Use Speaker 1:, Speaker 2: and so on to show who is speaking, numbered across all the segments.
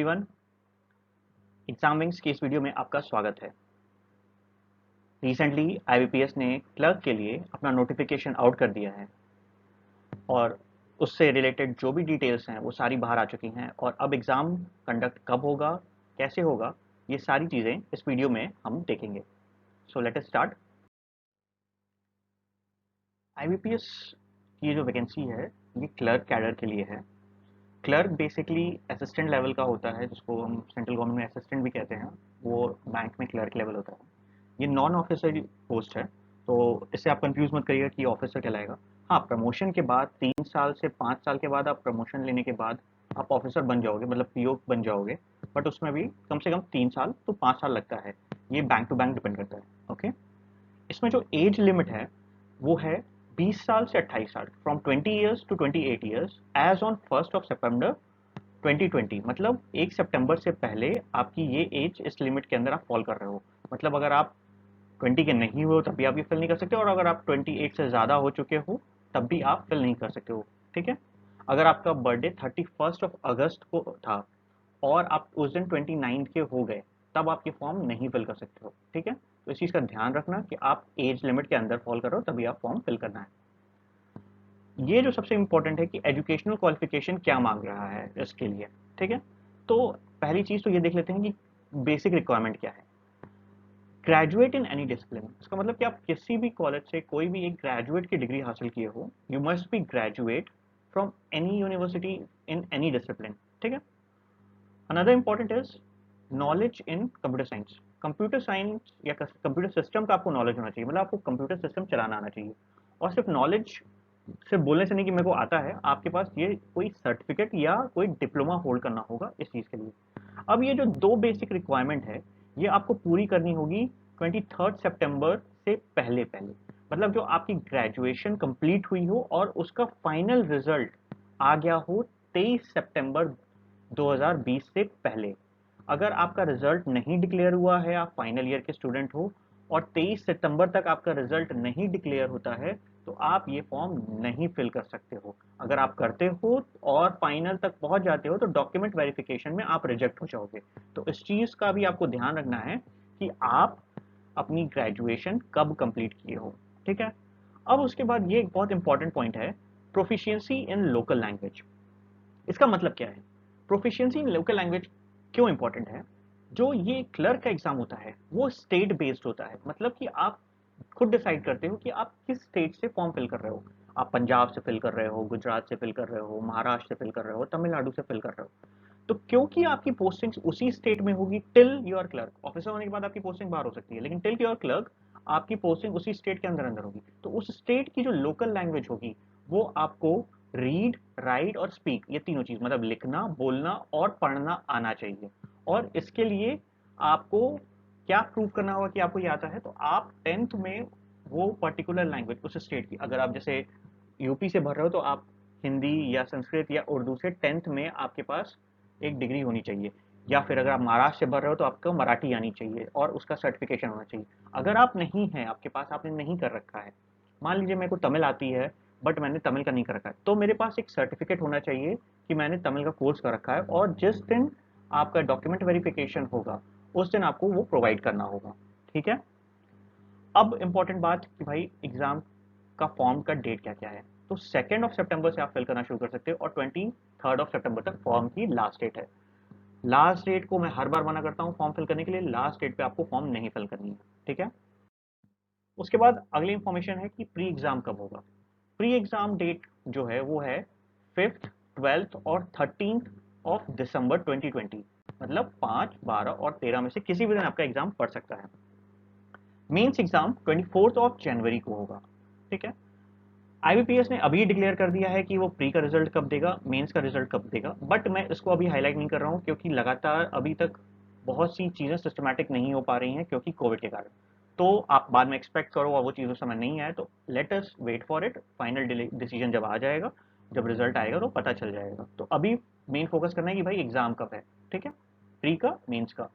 Speaker 1: Everyone, exam wings की इस video में आपका स्वागत है। रिसेंटली आईबीपीएस ने क्लर्क के लिए अपना नोटिफिकेशन आउट कर दिया है और उससे रिलेटेड जो भी डिटेल्स हैं वो सारी बाहर आ चुकी हैं और अब एग्ज़ाम कंडक्ट कब होगा, कैसे होगा, ये सारी चीज़ें इस वीडियो में हम देखेंगे। So let us start. IBPS की जो वैकेंसी है ये क्लर्क कैडर के लिए है। क्लर्क बेसिकली असिस्टेंट लेवल का होता है, जिसको हम सेंट्रल गवर्नमेंट में असिस्टेंट भी कहते हैं। वो बैंक में क्लर्क लेवल होता है। ये नॉन ऑफिसर पोस्ट है, तो इससे आप कंफ्यूज मत करिएगा कि ऑफिसर कहलाएगा। हाँ, प्रमोशन के बाद 3 साल से 5 साल के बाद आप प्रमोशन लेने के बाद आप ऑफिसर बन जाओगे, मतलब पीओ बन जाओगे। बट उसमें भी कम से कम 3 साल तो 5 साल लगता है। ये बैंक टू बैंक डिपेंड करता है। ओके, इसमें जो एज लिमिट है वो है 20 साल से 28 साल, from 20 years to 28 years age on 1 सितंबर 2020। मतलब 1 सितंबर से पहले आपकी ये एज इस लिमिट के अंदर आप फॉल कर रहे हो। मतलब अगर आप 20 के नहीं हुए हो तब भी आप ये फिल नहीं कर सकते, और अगर आप 28 से ज़्यादा हो चुके हो तब भी आप फिल नहीं कर सकते हो। ठीक है, अगर आपका बर्थडे 31 अगस्त को था और आप उस दिन 29 के हो गए तब आप ये फॉर्म नहीं फिल कर सकते हो। ठीक है, तो इस चीज़ का ध्यान रखना कि आप एज लिमिट के अंदर फॉल कर रहे हो तभी आप फॉर्म फिल करना है। ये जो सबसे इंपॉर्टेंट है कि एजुकेशनल क्वालिफिकेशन क्या मांग रहा है इसके लिए। ठीक है, तो पहली चीज़ तो ये देख लेते हैं कि बेसिक रिक्वायरमेंट क्या है। ग्रेजुएट इन एनी डिसिप्लिन, इसका मतलब कि आप किसी भी कॉलेज से कोई भी एक ग्रेजुएट की डिग्री हासिल किए हो। You must be graduate from any university in any discipline. ठीक है, another important is knowledge in computer science. Computer science या कंप्यूटर सिस्टम का आपको नॉलेज होना चाहिए, मतलब आपको कंप्यूटर सिस्टम चलाना आना चाहिए। और सिर्फ नॉलेज सिर्फ बोलने से नहीं कि मेरे को आता है, आपके पास ये कोई सर्टिफिकेट या कोई डिप्लोमा होल्ड करना होगा इस चीज़ के लिए। अब ये जो दो बेसिक रिक्वायरमेंट है ये आपको पूरी करनी होगी 23 सितंबर से पहले पहले। मतलब जो आपकी ग्रेजुएशन कंप्लीट हुई हो और उसका फाइनल रिजल्ट आ गया हो 23 सितंबर 2020 से पहले। अगर आपका रिजल्ट नहीं डिक्लेयर हुआ है, आप फाइनल ईयर के स्टूडेंट हो और 23 सितंबर तक आपका रिजल्ट नहीं डिक्लेयर होता है, तो आप ये फॉर्म नहीं फिल कर सकते हो। अगर आप करते हो और फाइनल तक पहुंच जाते हो तो डॉक्यूमेंट वेरिफिकेशन में आप रिजेक्ट हो जाओगे। तो इस चीज का भी आपको ध्यान रखना है कि आप अपनी ग्रेजुएशन कब कंप्लीट किए हो। ठीक है, अब उसके बाद ये एक बहुत इंपॉर्टेंट पॉइंट है, प्रोफिशिएंसी इन लोकल लैंग्वेज। इसका मतलब क्या है? प्रोफिशिएंसी इन लोकल लैंग्वेज क्यों इंपॉर्टेंट है? जो ये क्लर्क का एग्जाम होता है वो स्टेट बेस्ड होता है, मतलब कि आप खुद डिसाइड करते हो कि आप किस स्टेट से फॉर्म फिल कर रहे हो। आप पंजाब से फिल कर रहे हो, गुजरात से फिल कर रहे हो, महाराष्ट्र से फिल कर रहे हो, तमिलनाडु से फिल कर रहे हो। तो क्योंकि आपकी पोस्टिंग उसी स्टेट में होगी टिल योर क्लर्क, ऑफिसर होने के बाद आपकी पोस्टिंग बाहर हो सकती है, लेकिन टिल योर क्लर्क आपकी पोस्टिंग उसी स्टेट के अंदर अंदर होगी। तो उस स्टेट की जो लोकल लैंग्वेज होगी वो आपको रीड, राइट और स्पीक, ये तीनों चीज मतलब लिखना, बोलना और पढ़ना आना चाहिए। और इसके लिए आपको क्या प्रूव करना होगा कि आपको ये आता है? तो आप 10th में वो पर्टिकुलर लैंग्वेज उस स्टेट की, अगर आप जैसे यूपी से भर रहे हो तो आप हिंदी या संस्कृत या उर्दू से 10th में आपके पास एक डिग्री होनी चाहिए। या फिर अगर आप महाराष्ट्र से भर रहे हो तो आपको मराठी आनी चाहिए और उसका सर्टिफिकेशन होना चाहिए। अगर आप नहीं है, आपके पास, आपने नहीं कर रखा है, मान लीजिए मेरे को तमिल आती है बट मैंने तमिल का नहीं कर रखा है, तो मेरे पास एक सर्टिफिकेट होना चाहिए कि मैंने तमिल का कोर्स कर रखा है, और जिस दिन आपका डॉक्यूमेंट वेरिफिकेशन होगा उस दिन आपको वो प्रोवाइड करना होगा। ठीक है, अब इंपॉर्टेंट बात कि भाई एग्जाम का फॉर्म का डेट क्या क्या है। तो 2 सितंबर से आप फिल करना शुरू कर सकते हो और 23 सितंबर तक फॉर्म की लास्ट डेट है। लास्ट डेट को मैं हर बार मना करता हूँ फॉर्म फिल करने के लिए, लास्ट डेट पे आपको फॉर्म नहीं फिल करनी है। ठीक है, उसके बाद अगली इंफॉर्मेशन है कि प्री एग्जाम कब होगा। प्री एग्जाम डेट जो है वो है 5th, 12th और 13 दिसंबर 2020। मतलब 5, 12 और 13 में से किसी भी दिन आपका एग्जाम पड़ सकता है। मेंस एग्जाम 24 जनवरी को होगा। ठीक है, आईबीपीएस ने अभी डिक्लेयर कर दिया है कि वो प्री का रिजल्ट कब देगा, मेंस का रिजल्ट कब देगा, बट मैं इसको अभी हाईलाइट नहीं कर रहा हूँ क्योंकि लगातार अभी तक बहुत सी चीज़ें सिस्टमैटिक नहीं हो पा रही हैं क्योंकि कोविड के कारण। तो आप बाद में एक्सपेक्ट करो और वो चीज़ उस समय नहीं आए तो let us wait for it. Final decision जब आ जाएगा, जब रिजल्ट आएगा तो पता चल जाएगा। तो अभी मेन फोकस करना है कि भाई एग्जाम कब है। ठीक है, प्री का, मेंस का।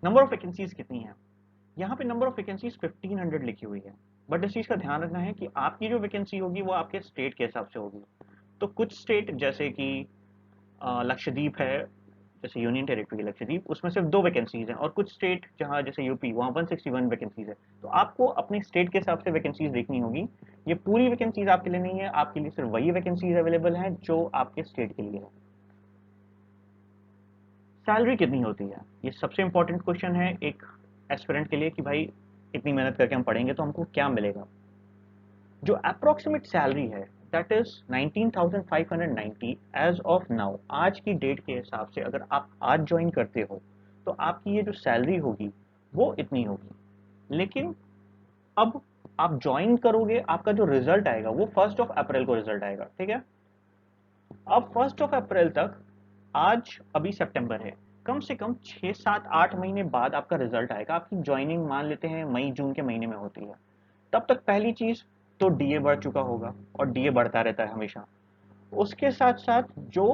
Speaker 1: नंबर ऑफ वैकेंसीज कितनी है? यहाँ पे नंबर ऑफ वैकेंसीज 1500 लिखी हुई है, बट इस चीज़ का ध्यान रखना है कि आपकी जो वैकेंसी होगी वो आपके स्टेट के हिसाब से होगी। तो कुछ स्टेट जैसे कि लक्षद्वीप है, जैसे यूनियन टेरिटरी की लक्षद्वीप, उसमें सिर्फ 2 वैकेंसीज हैं, और कुछ स्टेट जहाँ जैसे यूपी वहाँ 161 वैकेंसीज है। तो आपको अपने स्टेट के हिसाब से वैकेंसीज देखनी होगी। ये पूरी वैकेंसीज आपके लिए नहीं है, आपके लिए सिर्फ वही वैकेंसीज अवेलेबल हैं जो आपके स्टेट के लिए है। सैलरी कितनी होती है, ये सबसे इंपॉर्टेंट क्वेश्चन है एक एस्पिरेंट के लिए कि भाई इतनी मेहनत करके हम पढ़ेंगे तो हमको क्या मिलेगा। जो अप्रोक्सीमेट सैलरी है that is 19,590 as of now. आज की डेट के हिसाब से अगर आप आज ज्वाइन करते हो तो आपकी ये जो सैलरी होगी वो इतनी होगी। लेकिन अब आप ज्वाइन करोगे, आपका जो रिजल्ट आएगा वो 1 अप्रैल को रिजल्ट आएगा, ठीक है। अब 1 अप्रैल तक, आज अभी सितंबर है, कम से कम 6 7 8 महीने बाद आपका रिजल्ट आएगा। आपकी ज्वाइनिंग मान लेते हैं मई जून के महीने में होती है। तब तक पहली चीज तो डीए बढ़ चुका होगा, और डीए बढ़ता रहता है हमेशा। उसके साथ साथ जो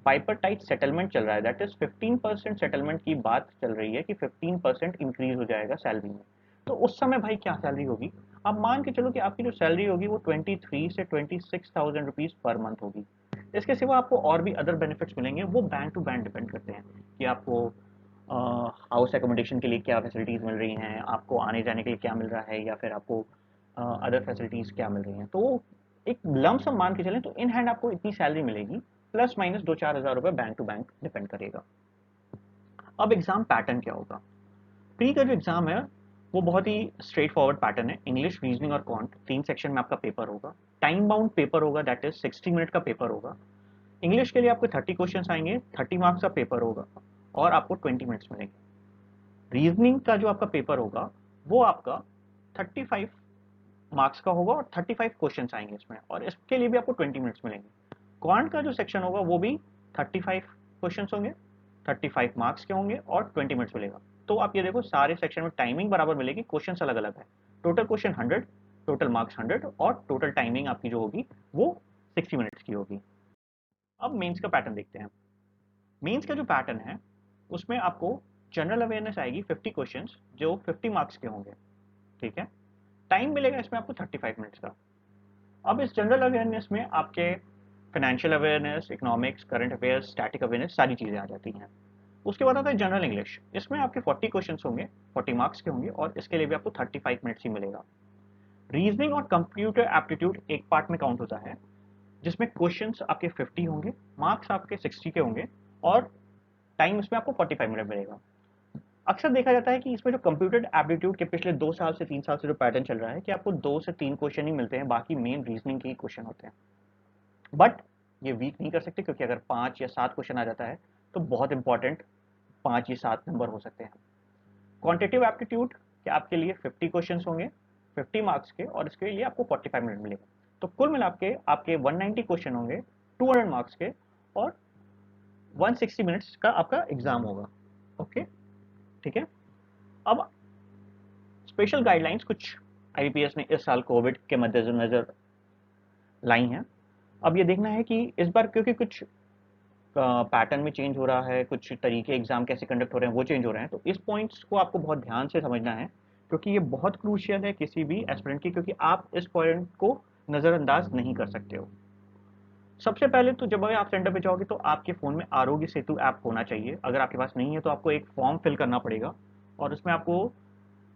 Speaker 1: बाइपर्टाइट सेटलमेंट चल रहा है दैट इज 15% सेटलमेंट की बात चल रही है कि 15% इंक्रीज हो जाएगा सैलरी में। तो उस समय भाई क्या सैलरी होगी, आप मान के चलो कि आपकी जो सैलरी होगी वो 23 से 26,000 रुपीज पर मंथ होगी। इसके सिवा आपको और भी अदर बेनिफिट्स मिलेंगे, वो बैंक टू बैंक डिपेंड करते हैं कि आपको हाउस एकोमोडेशन के लिए क्या फैसिलिटीज़ मिल रही हैं, आपको आने जाने के लिए क्या मिल रहा है, या फिर आपको अदर फैसिलिटीज़ क्या मिल रही हैं। तो एक लम सम मान के चलें तो इन हैंड आपको इतनी सैलरी मिलेगी, प्लस माइनस 2 4 हज़ार रुपये बैंक टू बैंक डिपेंड करेगा। अब एग्जाम पैटर्न क्या होगा। प्री का जो एग्जाम है वो बहुत ही स्ट्रेट फॉरवर्ड पैटर्न है। इंग्लिश, रीजनिंग और कॉन्ट 3 सेक्शन में आपका पेपर होगा। टाइम बाउंड पेपर होगा, दैट इज 60 मिनट का पेपर होगा। इंग्लिश के लिए आपको 30 क्वेश्चन आएंगे, 30 मार्क्स का पेपर होगा, और आपको 20 मिनट्स मिलेंगे। रीजनिंग का जो आपका पेपर होगा वो आपका 35 मार्क्स का होगा, और 35 क्वेश्चन आएंगे इसमें, और इसके लिए भी आपको 20 मिनट्स मिलेंगे। क्वांट का जो सेक्शन होगा वो भी 35 क्वेश्चन होंगे, 35 मार्क्स के होंगे, और 20 मिनट्स मिलेगा। तो आप ये देखो सारे सेक्शन में टाइमिंग बराबर मिलेगी, क्वेश्चन अलग अलग है। टोटल क्वेश्चन 100, टोटल मार्क्स 100, और टोटल टाइमिंग आपकी जो होगी वो 60 मिनट्स की होगी। अब मेंस का पैटर्न देखते हैं। मेंस का जो पैटर्न है उसमें आपको जनरल अवेयरनेस आएगी 50 क्वेश्चंस, जो 50 मार्क्स के होंगे, ठीक है। टाइम मिलेगा इसमें आपको 35 मिनट्स का। अब इस जनरल अवेयरनेस में आपके financial awareness, economics, current affairs, static awareness सारी चीज़ें आ जाती हैं। उसके बाद आता है जनरल इंग्लिश, इसमें आपके 40 क्वेश्चन होंगे, 40 मार्क्स के होंगे, और इसके लिए भी आपको 35 मिनट्स ही मिलेगा। रीजनिंग और कंप्यूटर एप्टीट्यूड एक पार्ट में काउंट होता है, जिसमें क्वेश्चंस आपके 50 होंगे, मार्क्स आपके 60 के होंगे, और टाइम इसमें आपको 45 मिनट मिलेगा। अक्सर देखा जाता है कि इसमें जो कंप्यूटर एप्टीट्यूड के पिछले 2 साल से 3 साल से जो पैटर्न चल रहा है कि आपको 2 से 3 क्वेश्चन ही मिलते हैं, बाकी मेन रीजनिंग के ही क्वेश्चन होते हैं। बट ये वीक नहीं कर सकते, क्योंकि अगर 5 या 7 क्वेश्चन आ जाता है तो बहुत इंपॉर्टेंट 5 या 7 नंबर हो सकते हैं। क्वांटिटेटिव एप्टीट्यूड के आपके लिए 50 क्वेश्चन होंगे, 50 मार्क्स के, और इसके लिए आपको 45 मिनट मिलेगा। तो कुल मिला के आपके 190 क्वेश्चन होंगे, 200 मार्क्स के, और 160 मिनट्स का आपका एग्जाम होगा। ओके, ठीक है। अब स्पेशल गाइडलाइंस कुछ आईपीएस ने इस साल कोविड के मद्देनजर लाई हैं। अब ये देखना है कि इस बार क्योंकि कुछ पैटर्न में चेंज हो रहा है, कुछ तरीके एग्जाम कैसे कंडक्ट हो रहे हैं वो चेंज हो रहे हैं, तो इस पॉइंट्स को आपको बहुत ध्यान से समझना है, क्योंकि ये बहुत क्रूशियल है किसी भी एस्पिरेंट की, क्योंकि आप इस पॉइंट को नज़रअंदाज नहीं कर सकते हो। सबसे पहले तो जब आप सेंटर पे जाओगे तो आपके फ़ोन में आरोग्य सेतु ऐप होना चाहिए। अगर आपके पास नहीं है तो आपको एक फॉर्म फिल करना पड़ेगा, और उसमें आपको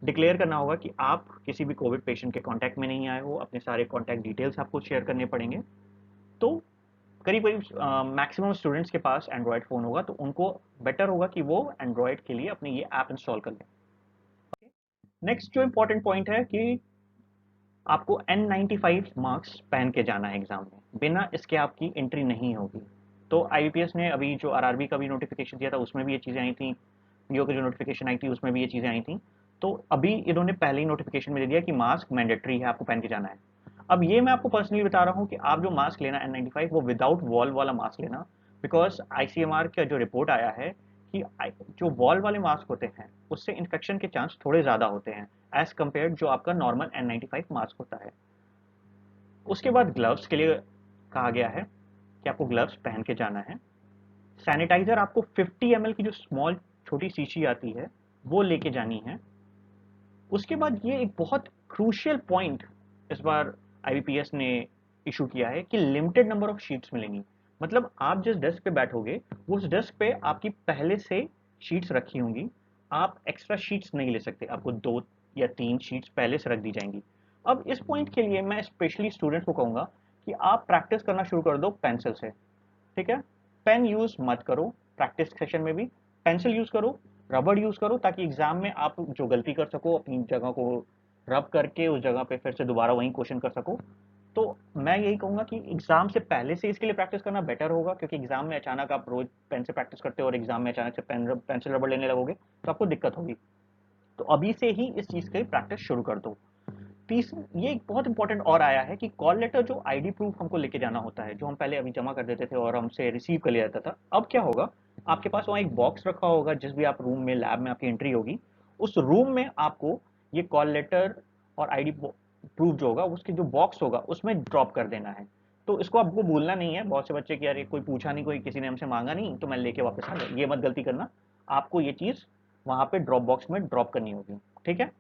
Speaker 1: डिक्लेयर करना होगा कि आप किसी भी कोविड पेशेंट के कांटेक्ट में नहीं आए हो, अपने सारे कांटेक्ट डिटेल्स आपको शेयर करने पड़ेंगे। तो करीब करीब मैक्सिमम स्टूडेंट्स के पास एंड्रॉयड फ़ोन होगा, तो उनको बेटर होगा कि वो एंड्रॉयड के लिए अपने ये ऐप इंस्टॉल कर लें। नेक्स्ट जो इंपॉर्टेंट पॉइंट है कि आपको N95 मार्क्स पहन के जाना है एग्जाम में, बिना इसके आपकी एंट्री नहीं होगी। तो आईबीपीएस ने अभी जो आरआरबी का भी नोटिफिकेशन दिया था उसमें भी ये चीज़ें आई थी, पीओ की जो नोटिफिकेशन आई थी उसमें भी ये चीज़ें आई थी। तो अभी इन्होंने पहले ही नोटिफिकेशन में दे दिया कि मास्क मैंडेटरी है, आपको पहन के जाना है। अब ये मैं आपको पर्सनली बता रहा हूँ कि आप जो मास्क लेना N95 वो विदाउट वॉल वाला मास्क लेना, बिकॉज आईसीएमआर का जो रिपोर्ट आया है कि जो वॉल वाले मास्क होते हैं उससे इन्फेक्शन के चांस थोड़े ज़्यादा होते हैं एज कम्पेयर जो आपका नॉर्मल N95 मास्क होता है। उसके बाद ग्लव्स के लिए कहा गया है कि आपको ग्लव्स पहन के जाना है। सैनिटाइजर आपको 50 ml की जो स्मॉल छोटी शीशी आती है वो लेके जानी है। उसके बाद ये एक बहुत क्रूशियल पॉइंट इस बार आईबीपीएस ने इशू किया है कि लिमिटेड नंबर ऑफ शीट्स मिलेंगी। मतलब आप जिस डेस्क पे बैठोगे उस डेस्क पे आपकी पहले से शीट्स रखी होंगी, आप एक्स्ट्रा शीट्स नहीं ले सकते, आपको 2 या 3 शीट्स पहले से रख दी जाएंगी। अब इस पॉइंट के लिए मैं स्पेशली स्टूडेंट्स को कहूँगा कि आप प्रैक्टिस करना शुरू कर दो पेंसिल से, ठीक है? पेन यूज़ मत करो प्रैक्टिस सेशन में भी, पेंसिल यूज़ करो, रबड़ यूज़ करो, ताकि एग्ज़ाम में आप जो गलती कर सको अपनी जगह को रब करके उस जगह पे फिर से दोबारा वही क्वेश्चन कर सको। तो मैं यही कहूँगा कि एग्ज़ाम से पहले से इसके लिए प्रैक्टिस करना बेटर होगा, क्योंकि एग्ज़ाम में अचानक आप रोज़ पेन से प्रैक्टिस करते हो और एग्ज़ाम में अचानक से पेंसिल रबड़ लेने लगोगे तो आपको दिक्कत होगी। तो अभी से ही इस चीज़ की प्रैक्टिस शुरू कर दो। ये एक बहुत इंपॉर्टेंट और आया है कि कॉल लेटर जो आईडी प्रूफ हमको लेके जाना होता है, जो हम पहले अभी जमा कर देते थे और हमसे रिसीव कर लिया जाता था, अब क्या होगा, आपके पास वहाँ एक बॉक्स रखा होगा, जिस भी आप रूम में लैब में आपकी एंट्री होगी, उस रूम में आपको ये कॉल लेटर और आईडी प्रूफ जो होगा उसके जो बॉक्स होगा उसमें ड्रॉप कर देना है। तो इसको आपको भूलना नहीं है। बहुत से बच्चे कि यार कोई पूछा नहीं, कोई किसी ने हमसे मांगा नहीं तो मैं लेके वापस आ गया, ये मत गलती करना। आपको ये चीज़ वहाँ पे ड्रॉप बॉक्स में ड्रॉप करनी होगी, ठीक है?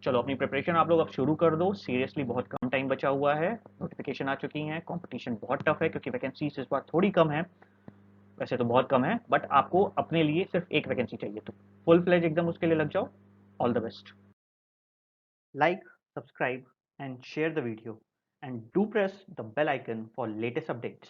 Speaker 1: चलो अपनी प्रिपरेशन आप लोग अब शुरू कर दो, सीरियसली बहुत कम टाइम बचा हुआ है, नोटिफिकेशन आ चुकी हैं, कंपटीशन बहुत टफ है क्योंकि वैकेंसीज इस बार थोड़ी कम है, वैसे तो बहुत कम है, बट आपको अपने लिए सिर्फ एक वैकेंसी चाहिए, तो फुल फ्लेज एकदम उसके लिए लग जाओ। All the best. Like, subscribe and share the video, and do press the bell icon for latest updates.